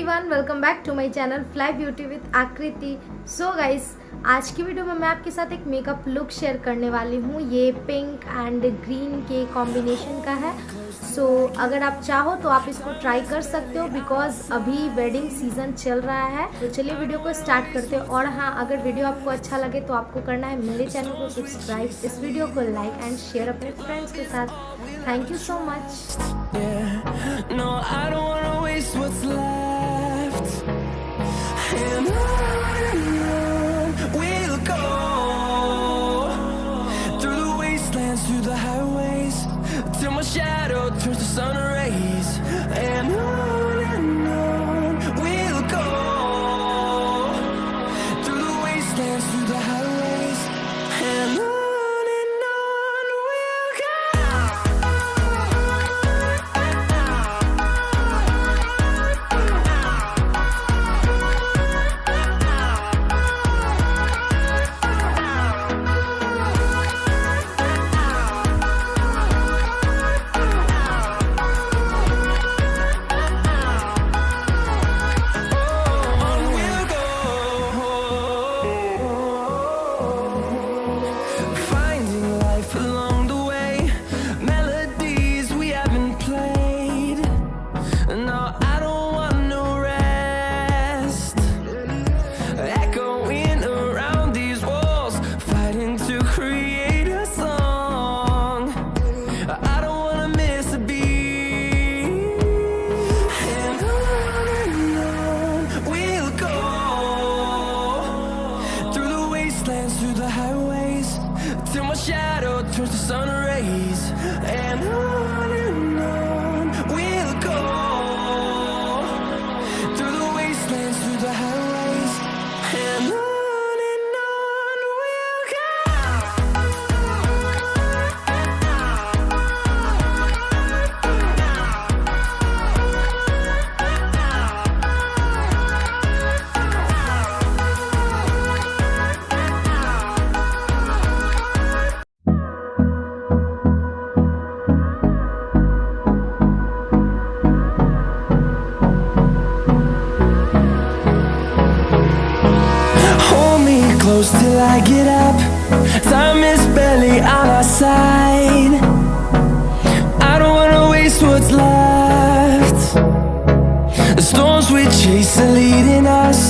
Everyone, welcome back to my channel fly beauty with Akriti. So guys, आज की video में मैं आपके साथ एक मेकअप लुक शेयर करने वाली हूँ। ये पिंक एंड ग्रीन के कॉम्बिनेशन का है। सो अगर आप चाहो तो आप इसको ट्राई कर सकते हो बिकॉज अभी वेडिंग सीजन चल रहा है। तो चलिए वीडियो को स्टार्ट करते हैं। और हाँ, अगर वीडियो आपको अच्छा लगे तो आपको करना है मेरे चैनल को सब्सक्राइब, इस वीडियो को लाइक एंड शेयर अपने फ्रेंड्स के साथ। Thank you so much. What's left, and on we'll go, through the wastelands, through the highways, till my shadow turns to sun rays, and on we'll go, through the wastelands, through the highways, and on we'll go. Through the highways, till my shadow turns to sun rays, and on we'll go, through the wastelands, through the highways, and on we'll go. Close till I get up, time is barely on our side. I don't wanna waste what's left. The storms we chase are leading us